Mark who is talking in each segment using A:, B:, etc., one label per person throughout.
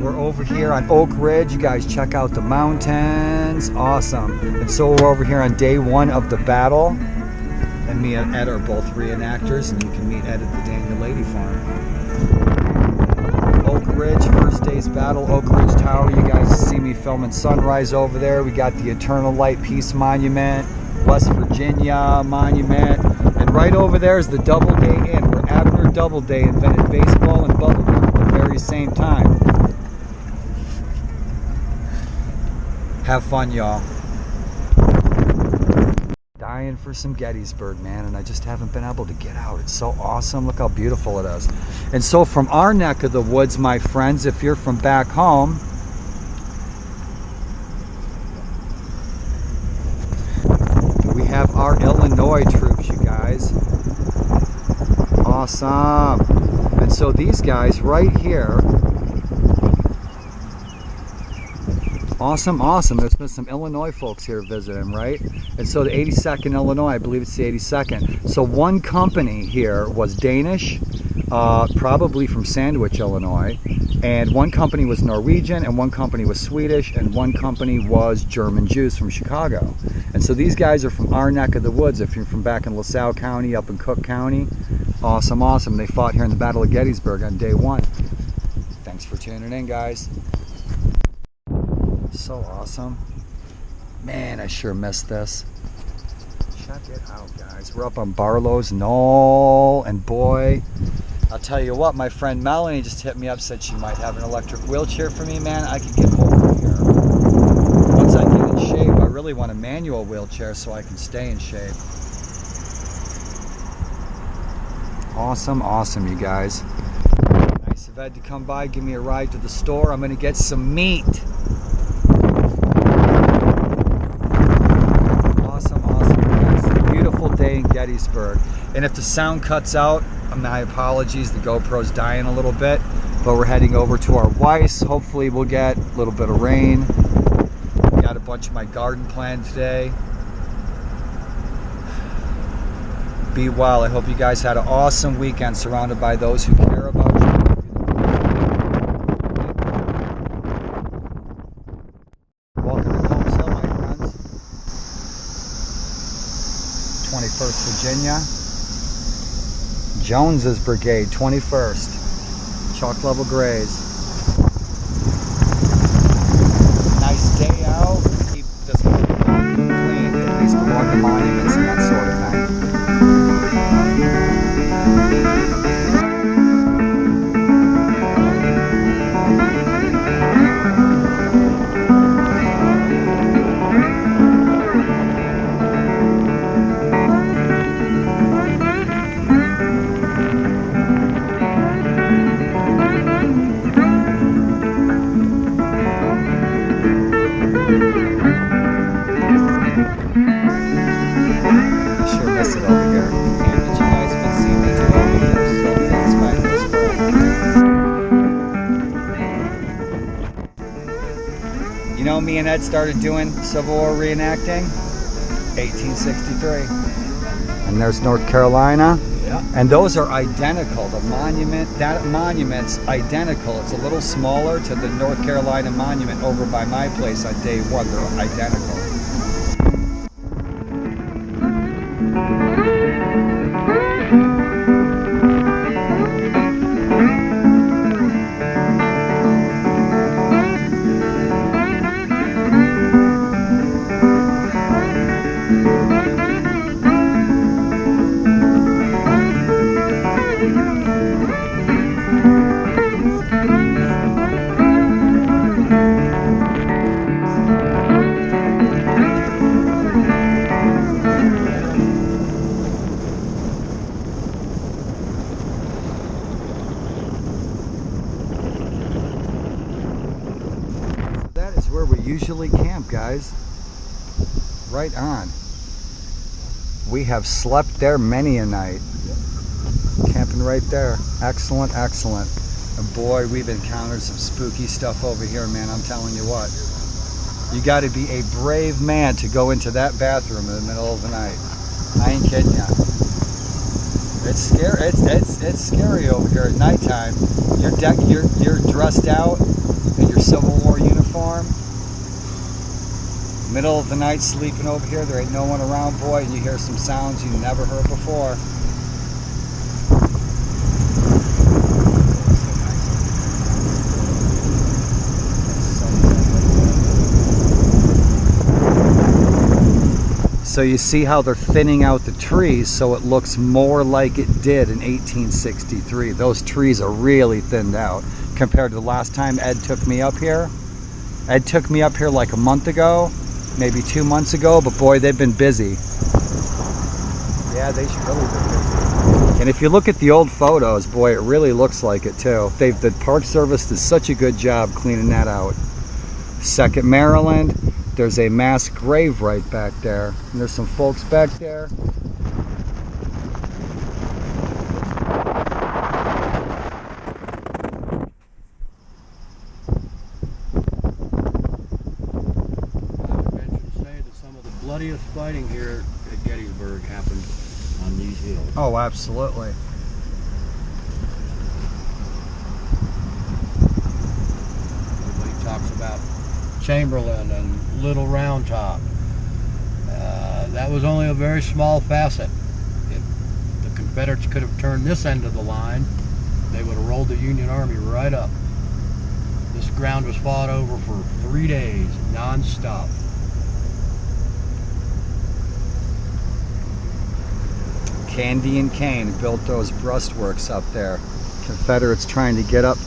A: we're over here on Oak Ridge. You guys check out the mountains. Awesome. And so we're over here on day one of the battle. And me and Ed are both reenactors, and you can meet Ed at the Daniel Lady Farm. Oak Ridge, first day's battle, Oak Ridge Tower. You guys see me filming sunrise over there. We got the Eternal Light Peace Monument, West Virginia Monument, and right over there is the Doubleday Inn, where Abner Doubleday invented baseball and bubblegum at the very same time. Have fun, y'all. Dying for some Gettysburg, man, and I just haven't been able to get out. It's so awesome. Look how beautiful it is. And so from our neck of the woods, my friends, if you're from back home, we have our Illinois troops, you guys. Awesome. And so these guys right here, awesome. There's been some Illinois folks here visiting, right? And so the 82nd Illinois, I believe it's the 82nd. So one company here was Danish, probably from Sandwich, Illinois. And one company was Norwegian, and one company was Swedish, and one company was German Jews from Chicago. And so these guys are from our neck of the woods. If you're from back in LaSalle County, up in Cook County, awesome. They fought here in the Battle of Gettysburg on day one. Thanks for tuning in, guys. So awesome. Man, I sure missed this. Check it out, guys. We're up on Barlow's Knoll, and boy, I'll tell you what, my friend Melanie just hit me up, said she might have an electric wheelchair for me. Man, I could get over here. Once I get in shape, I really want a manual wheelchair so I can stay in shape. Awesome, you guys. Nice of Ed to come by, give me a ride to the store. I'm gonna get some meat. Day in Gettysburg. And if the sound cuts out, my apologies, the GoPro's dying a little bit, but we're heading over to our Weiss. Hopefully we'll get a little bit of rain. Got a bunch of my garden planned today. Be well. I hope you guys had an awesome weekend surrounded by those who care about you. Virginia, Jones's Brigade, 21st, chalk level grays. Nice day out. Keep this clean, at least along the monuments and that sort of thing. You know, me and Ed started doing Civil War reenacting 1863. And there's North Carolina. Yeah. And those are identical. The monument, that monument's identical. It's a little smaller to the North Carolina monument over by my place on day one. They're identical. Where we usually camp, guys. Right on. We have slept there many a night. Camping right there. Excellent. And boy, we've encountered some spooky stuff over here, man. I'm telling you what. You got to be a brave man to go into that bathroom in the middle of the night. I ain't kidding ya. It's scary. It's scary over here at nighttime. You're dressed out. And your Civil War uniform. Middle of the night sleeping over here, there ain't no one around, boy, and you hear some sounds you never heard before. So you see how they're thinning out the trees so it looks more like it did in 1863. Those trees are really thinned out compared to the last time Ed took me up here. Ed took me up here like a month ago, maybe 2 months ago, but boy, they've been busy. Yeah, they should really be busy. And if you look at the old photos, boy, it really looks like it too. The Park Service did such a good job cleaning that out. 2nd Maryland. There's a mass grave right back there. And there's some folks back there.
B: I would venture to say that some of the bloodiest fighting here at Gettysburg happened on these hills.
A: Oh, absolutely.
B: Everybody talks about Chamberlain and Little Round Top. That was only a very small facet. If the Confederates could have turned this end of the line, they would have rolled the Union Army right up. This ground was fought over for 3 days, non-stop.
A: Candy and Kane built those breastworks up there. Confederates trying to get up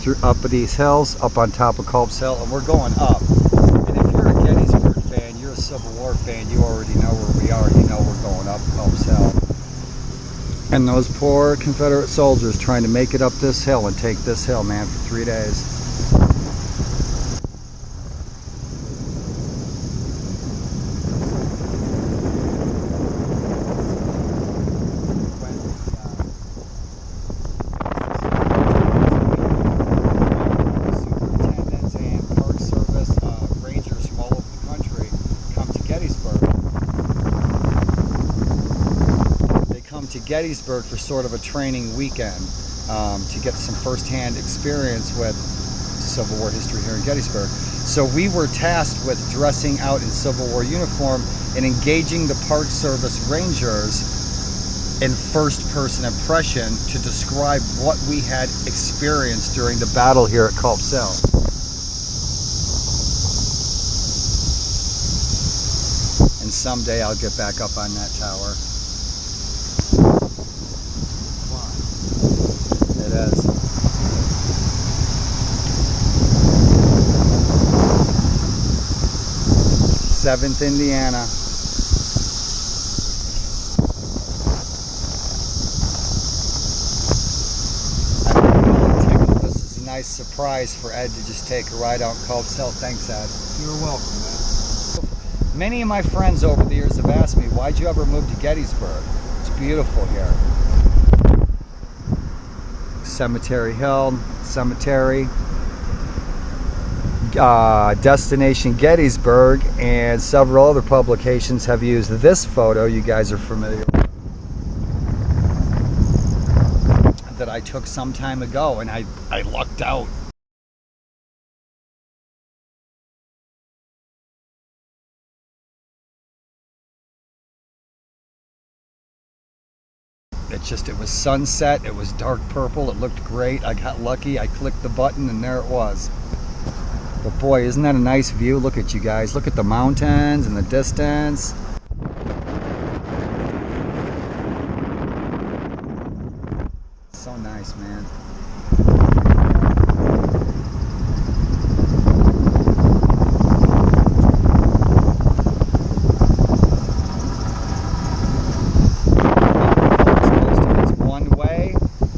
A: these hills, up on top of Culp's Hill, and we're going up. And if you're a Gettysburg fan, you're a Civil War fan, you already know where we are. You know we're going up Culp's Hill. And those poor Confederate soldiers trying to make it up this hill and take this hill, man, for 3 days. To Gettysburg for sort of a training weekend to get some first-hand experience with Civil War history here in Gettysburg. So we were tasked with dressing out in Civil War uniform and engaging the Park Service Rangers in first-person impression to describe what we had experienced during the battle here at Culp's Hill. And someday I'll get back up on that tower. It is. Seventh Indiana. I'm really tickled. This is a nice surprise for Ed to just take a ride out in Culp's Hill. Thanks, Ed.
B: You're welcome, man.
A: Many of my friends over the years have asked me, why'd you ever move to Gettysburg? It's beautiful here. Cemetery Hill, Cemetery, Destination Gettysburg, and several other publications have used this photo you guys are familiar with, that I took some time ago, and I lucked out. It was sunset, it was dark purple, it looked great. I got lucky, I clicked the button and there it was. But boy, isn't that a nice view? Look at you guys, look at the mountains and the distance. So nice, man.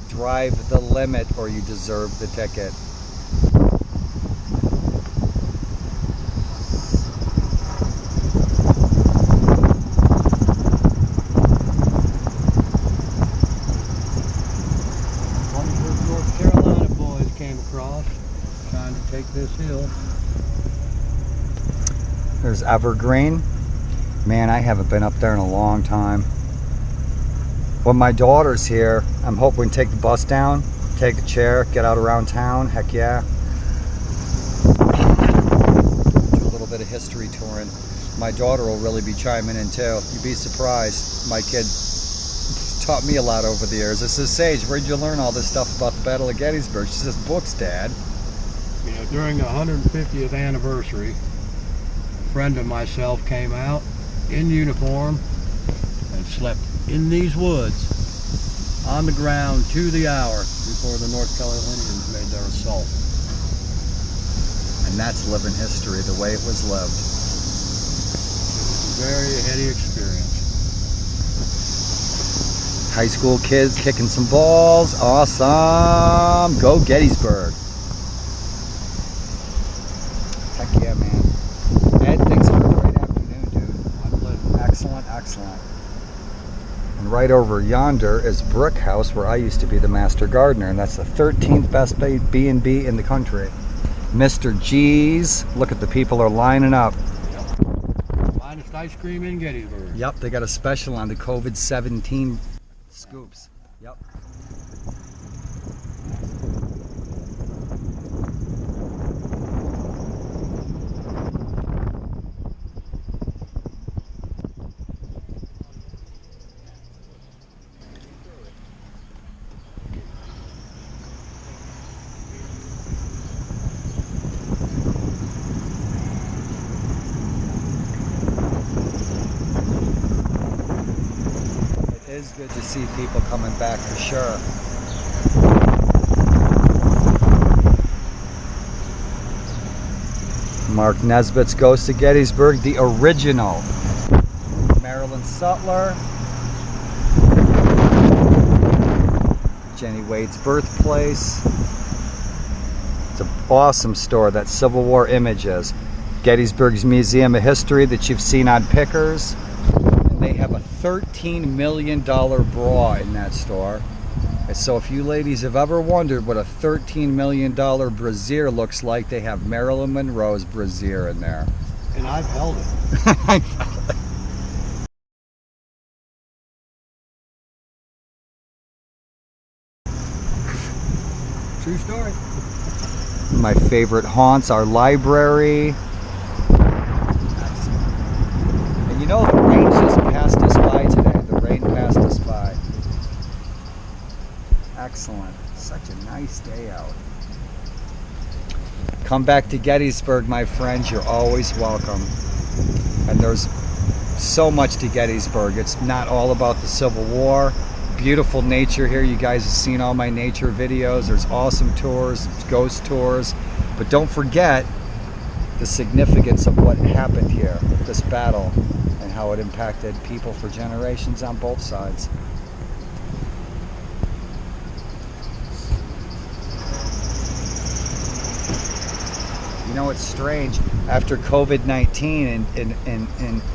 A: Drive the limit or you deserve the ticket.
B: North Carolina boys came across trying to take this hill.
A: There's Evergreen. Man, I haven't been up there in a long time. When my daughter's here, I'm hoping we can take the bus down, take the chair, get out around town. Heck yeah. history touring. My daughter will really be chiming in too. You'd be surprised. My kid taught me a lot over the years. I says, Sage, where'd you learn all this stuff about the Battle of Gettysburg? She says, books, Dad.
B: You know, during the 150th anniversary, a friend of myself came out in uniform and slept in these woods on the ground to the hour before the North Carolinians made their assault.
A: And that's living history the way it was lived.
B: It was a very heady experience.
A: High school kids kicking some balls. Awesome. Go Gettysburg. Heck yeah, man. Ed, thanks for a great afternoon, dude.
B: My pleasure.
A: Excellent, excellent. And right over yonder is Brick House, where I used to be the master gardener, and that's the 13th best B&B in the country. Mr. G's. Look at the people are lining up.
B: Yep. Finest ice cream in Gettysburg.
A: Yep, they got a special on the COVID-17 scoops. Yep. It is good to see people coming back for sure. Mark Nesbitt's Ghost of Gettysburg, the original. Marilyn Sutler. Jenny Wade's birthplace. It's an awesome store, that Civil War images. Gettysburg's Museum of History that you've seen on Pickers. And they have a $13 million bra in that store. And so if you ladies have ever wondered what a $13 million brassiere looks like, they have Marilyn Monroe's brassiere in there.
B: And I've held it. True story.
A: My favorite haunts are library. And you know the rain just passed us by today. The rain passed us by. Excellent. Such a nice day out. Come back to Gettysburg, my friends. You're always welcome. And there's so much to Gettysburg. It's not all about the Civil War. Beautiful nature here. You guys have seen all my nature videos. There's awesome tours, ghost tours. But don't forget the significance of what happened here, this battle, and how it impacted people for generations on both sides. You know, it's strange after COVID-19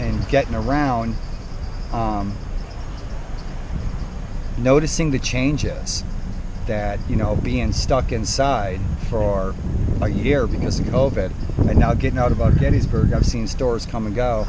A: and getting around, noticing the changes that, you know, being stuck inside for a year because of COVID, and now getting out about Gettysburg, I've seen stores come and go.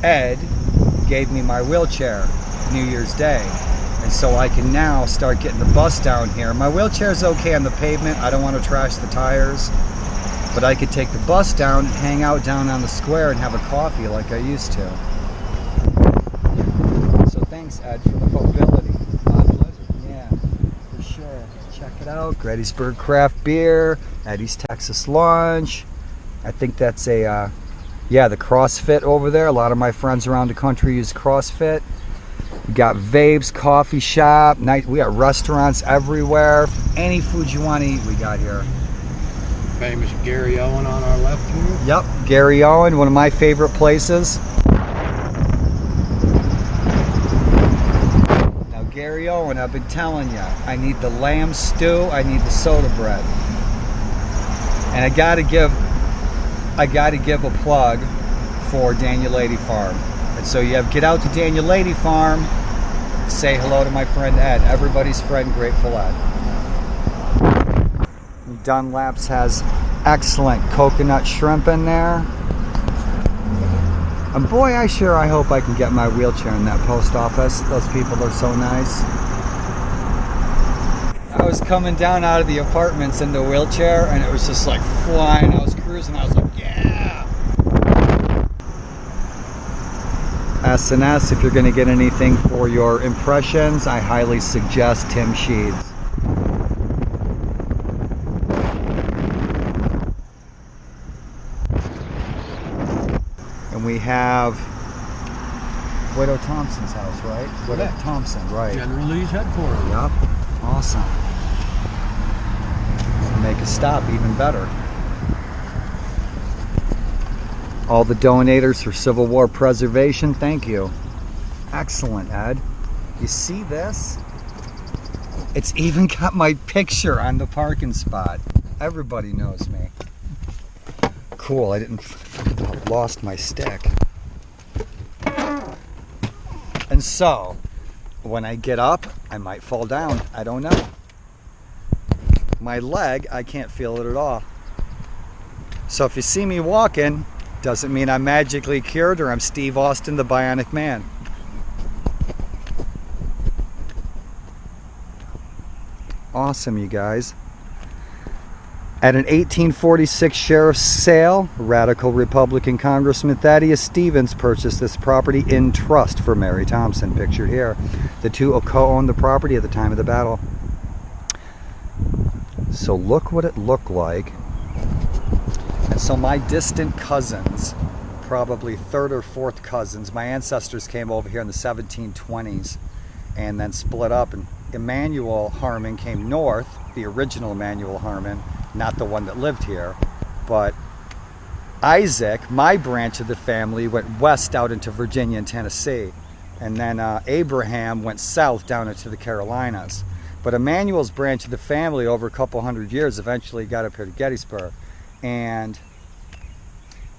A: Ed gave me my wheelchair New Year's Day, and so I can now start getting the bus down here. My wheelchair's okay on the pavement. I don't want to trash the tires, but I could take the bus down and hang out down on the square and have a coffee like I used to. So thanks, Ed, for the mobility.
B: My pleasure.
A: Yeah, for sure. Check it out. Gettysburg Craft Beer, Eddie's Texas Lunch. I think that's a yeah, the CrossFit over there. A lot of my friends around the country use CrossFit. We got Vapes, coffee shop. We got restaurants everywhere. Any food you want to eat, we got here.
B: Famous Gary Owen on our left here.
A: Yep, Gary Owen, one of my favorite places. Now, Gary Owen, I've been telling you, I need the lamb stew. I need the soda bread. And I gotta give a plug for Daniel Lady Farm. And so you have Get Out to Daniel Lady Farm. Say hello to my friend Ed. Everybody's friend, Grateful Ed. Dunlap's has excellent coconut shrimp in there. And boy, I hope I can get my wheelchair in that post office. Those people are so nice. I was coming down out of the apartments in the wheelchair and it was just like flying. I was cruising. I was like, yeah. S&S, if you're going to get anything for your impressions, I highly suggest Tim Sheeds. And we have Widow Thompson's house, right? Widow Thompson, right.
B: General Lee's headquarters.
A: Yep. Awesome. Make a stop even better. All the donators for Civil War preservation, thank you. Excellent, Ed. You see this? It's even got my picture on the parking spot. Everybody knows me. Cool, I lost my stick. And so, when I get up, I might fall down. I don't know. My leg, I can't feel it at all. So if you see me walking, doesn't mean I'm magically cured or I'm Steve Austin, the Bionic Man. Awesome, you guys. At an 1846 sheriff's sale, radical Republican Congressman Thaddeus Stevens purchased this property in trust for Mary Thompson, pictured here. The two co-owned the property at the time of the battle. So look what it looked like. And so my distant cousins, probably third or fourth cousins, my ancestors came over here in the 1720s and then split up, and Emmanuel Harmon came north, the original Emmanuel Harmon, not the one that lived here, but Isaac, my branch of the family, went west out into Virginia and Tennessee, and then Abraham went south down into the Carolinas. But Emmanuel's branch of the family over a couple hundred years eventually got up here to Gettysburg. And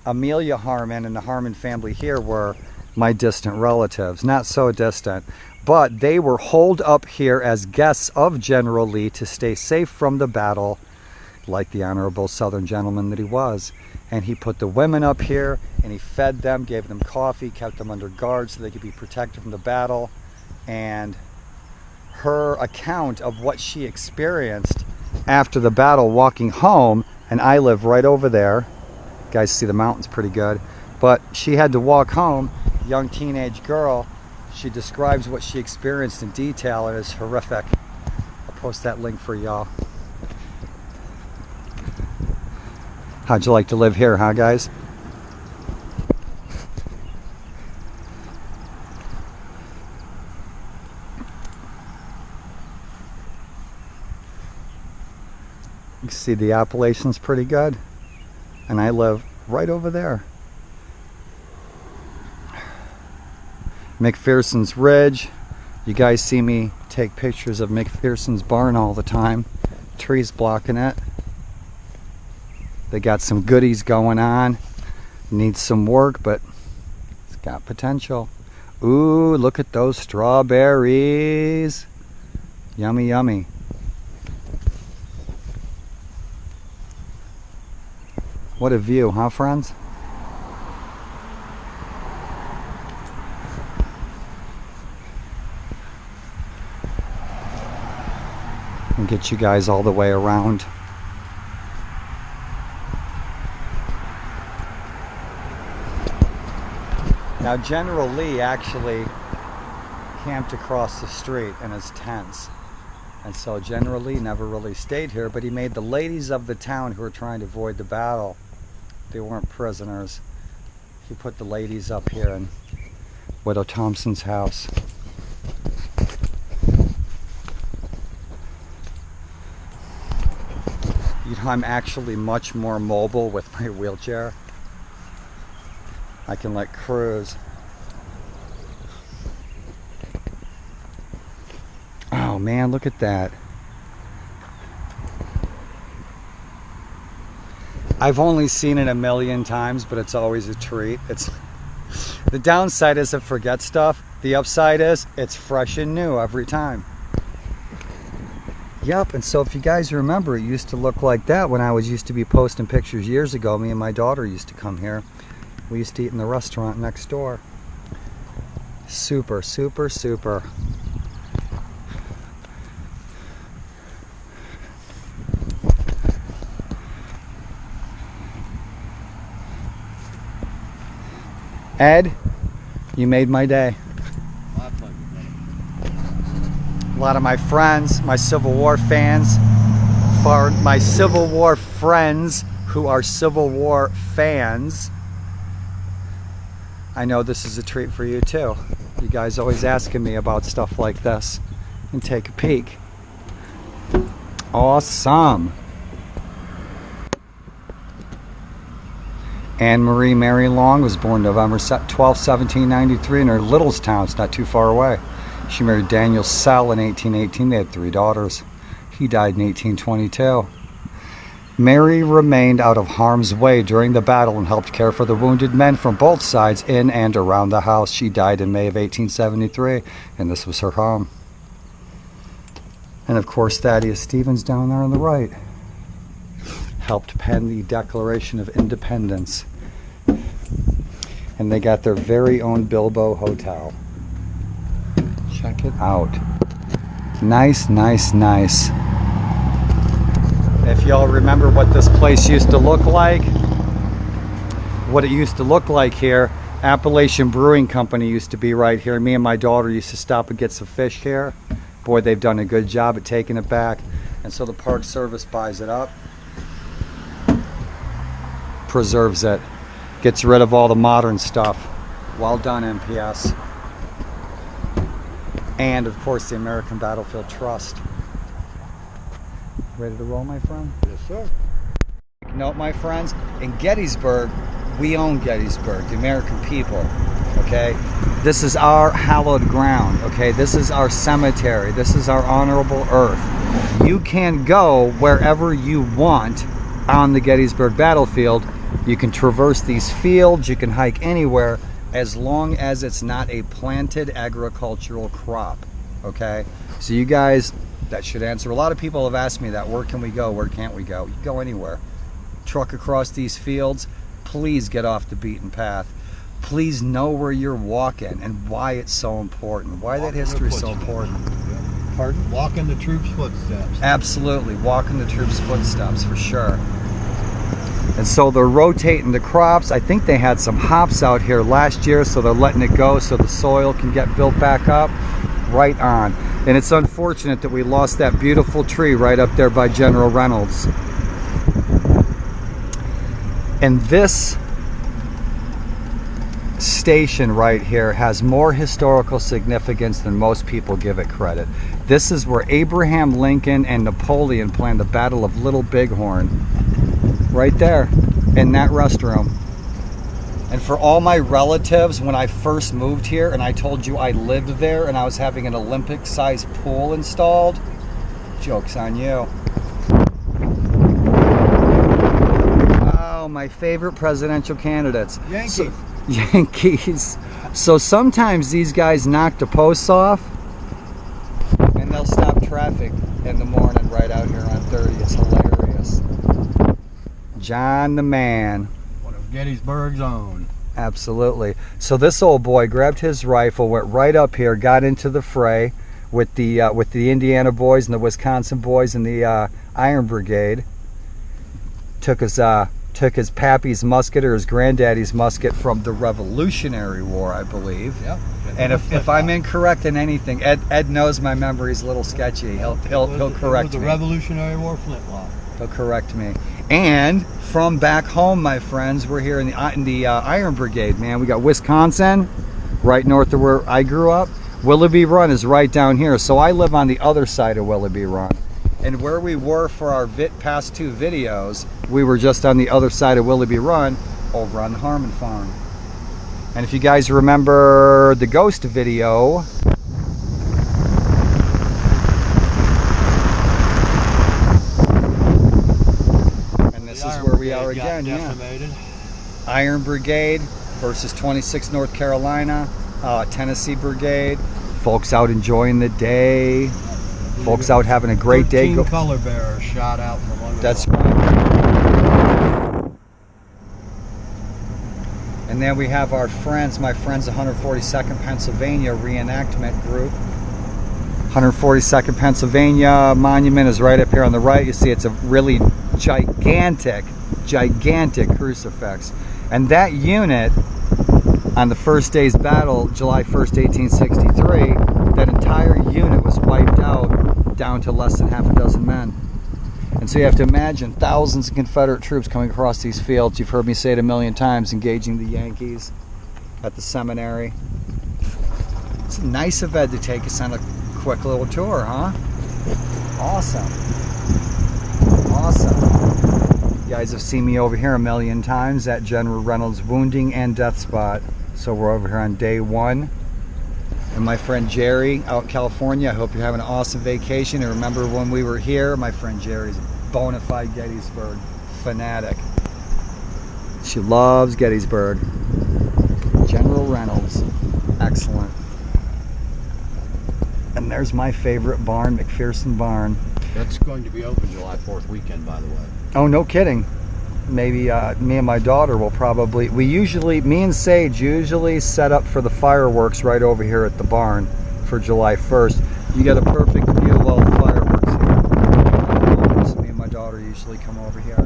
A: Amelia Harmon and the Harmon family here were my distant relatives. Not so distant, but they were holed up here as guests of General Lee to stay safe from the battle, like the honorable Southern gentleman that he was. And he put the women up here and he fed them, gave them coffee, kept them under guard so they could be protected from the battle. And her account of what she experienced after the battle walking home, and I live right over there. You guys see the mountains pretty good. But she had to walk home, young teenage girl. She describes what she experienced in detail and it's horrific. I'll post that link for y'all. How'd you like to live here, huh, guys? You can see the Appalachian's pretty good. And I live right over there. McPherson's Ridge. You guys see me take pictures of McPherson's barn all the time. Trees blocking it. They got some goodies going on. Needs some work, but it's got potential. Ooh, look at those strawberries. Yummy, yummy. What a view, huh, friends? And get you guys all the way around. Now, General Lee actually camped across the street in his tents. And so General Lee never really stayed here, but he made the ladies of the town who were trying to avoid the battle, they weren't prisoners. He put the ladies up here in Widow Thompson's house. You know, I'm actually much more mobile with my wheelchair. I can like cruise. Oh man, look at that. I've only seen it a million times, but it's always a treat. The downside is it forgets stuff. The upside is it's fresh and new every time. Yep, and so if you guys remember, it used to look like that when I used to be posting pictures years ago. Me and my daughter used to come here. We used to eat in the restaurant next door. Super, super, super. Ed, you made my day.
B: My pleasure, man.
A: A lot of my friends, my Civil War fans, for my Civil War friends who are Civil War fans, I know this is a treat for you too. You guys always asking me about stuff like this. And take a peek. Awesome. Anne Marie Mary Long was born November 12, 1793 in her Littlestown. It's not too far away. She married Daniel Sell in 1818. They had 3 daughters. He died in 1822. Mary remained out of harm's way during the battle and helped care for the wounded men from both sides in and around the house. She died in May of 1873, and this was her home. And of course, Thaddeus Stevens down there on the right helped pen the Declaration of Independence. And they got their very own Bilbo Hotel. Check it out. Nice, nice, nice. If y'all remember what this place used to look like, what it used to look like here, Appalachian Brewing Company used to be right here. Me and my daughter used to stop and get some fish here. Boy, they've done a good job at taking it back. And so the Park Service buys it up, preserves it, gets rid of all the modern stuff. Well done, MPS. And of course the American Battlefield Trust. Ready to roll, my friend?
B: Yes, sir.
A: Note, my friends, in Gettysburg, we own Gettysburg, the American people, okay? This is our hallowed ground, okay? This is our cemetery. This is our honorable earth. You can go wherever you want on the Gettysburg Battlefield. You can traverse these fields, you can hike anywhere, as long as it's not a planted agricultural crop, okay? So you guys, that should answer. A lot of people have asked me that. Where can we go? Where can't we go? You can go anywhere. Truck across these fields. Please get off the beaten path. Please know where you're walking and why it's so important. Why that history is so important. Pardon?
B: Walking the troops' footsteps.
A: Absolutely. Walking the troops' footsteps for sure. And so they're rotating the crops. I think they had some hops out here last year, so they're letting it go so the soil can get built back up. Right on. And it's unfortunate that we lost that beautiful tree right up there by General Reynolds. And this station right here has more historical significance than most people give it credit. This is where Abraham Lincoln and Napoleon planned the Battle of Little Bighorn. Right there in that restroom. And for all my relatives, when I first moved here and I told you I lived there and I was having an Olympic-sized pool installed, joke's on you. Oh, my favorite presidential candidates.
B: Yankees.
A: Yankees. So sometimes these guys knock the posts off and they'll stop traffic in the morning right out here on 30. It's hilarious. John the man.
B: One of Gettysburg's own.
A: Absolutely. So this old boy grabbed his rifle, went right up here, got into the fray with the Indiana boys and the Wisconsin boys and the Iron Brigade. Took his pappy's musket or his granddaddy's musket from the Revolutionary War, I believe.
B: Yep.
A: And if I'm incorrect in anything, Ed knows my memory's a little sketchy. He'll correct me.
B: The Revolutionary War flintlock.
A: He'll correct me. And from back home, my friends, we're here in the Iron Brigade, man. We got Wisconsin, right north of where I grew up. Willoughby Run is right down here. So I live on the other side of Willoughby Run. And where we were for our past 2 videos, we were just on the other side of Willoughby Run, over on the Harmon Farm. And if you guys remember the ghost video, and this is where we are again, yeah. Iron Brigade, versus 26 North Carolina, Tennessee Brigade. Folks out enjoying the day. Folks out having a great day.
B: 13 color bearers shot out from under.
A: That's right. And then we have our friends, my friends, 142nd Pennsylvania reenactment group. 142nd Pennsylvania monument is right up here on the right. You see it's a really gigantic crucifix. And that unit, on the first day's battle, July 1st, 1863, that entire unit was wiped out down to less than half a dozen men. And so you have to imagine thousands of Confederate troops coming across these fields. You've heard me say it a million times, engaging the Yankees at the seminary. It's a nice event to take us on a quick little tour, huh? Awesome. You guys have seen me over here a million times at General Reynolds' wounding and death spot. So we're over here on day 1. And my friend Jerry out in California, I hope you're having an awesome vacation. And remember when we were here, my friend Jerry's a bona fide Gettysburg fanatic. She loves Gettysburg. General Reynolds, excellent. And there's my favorite barn, McPherson barn.
B: That's going to be open July 4th weekend, by the way.
A: Oh, no kidding. Maybe me and my daughter will probably, me and Sage usually set up for the fireworks right over here at the barn for July 1st. You get a perfect view of all the fireworks here. So me and my daughter usually come over here.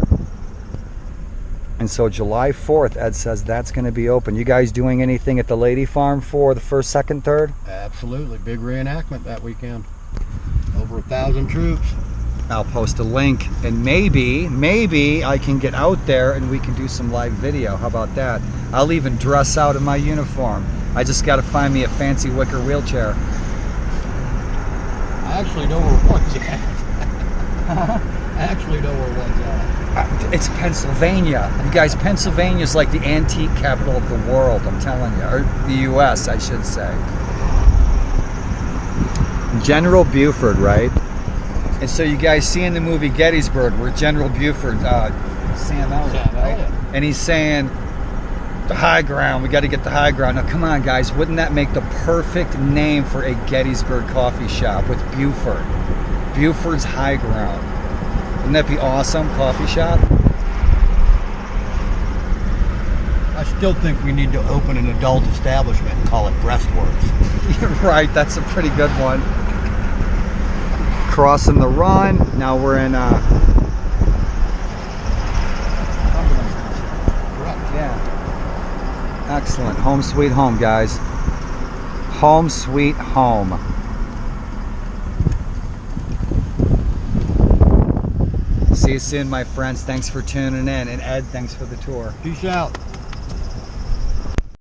A: And so July 4th, Ed says that's going to be open. You guys doing anything at the Lady Farm for the 1st, 2nd, 3rd?
B: Absolutely. Big reenactment that weekend. Over 1,000 troops.
A: I'll post a link, and maybe I can get out there and we can do some live video. How about that? I'll even dress out in my uniform. I just got to find me a fancy wicker wheelchair.
B: I actually know where one's at.
A: It's Pennsylvania. You guys, Pennsylvania's like the antique capital of the world, I'm telling you. Or the U.S., I should say. General Buford, right? And so you guys see in the movie Gettysburg where General Buford, Sam Elliott, right? And he's saying, the high ground, we got to get the high ground. Now come on guys, wouldn't that make the perfect name for a Gettysburg coffee shop with Buford? Buford's High Ground. Wouldn't that be awesome, coffee shop?
B: I still think we need to open an adult establishment and call it Breastworks.
A: You're right, that's a pretty good one. Crossing the run. Now we're in
B: Correct.
A: Yeah. Excellent. Home sweet home, guys. Home sweet home. See you soon, my friends. Thanks for tuning in. And Ed, thanks for the tour.
B: Peace out.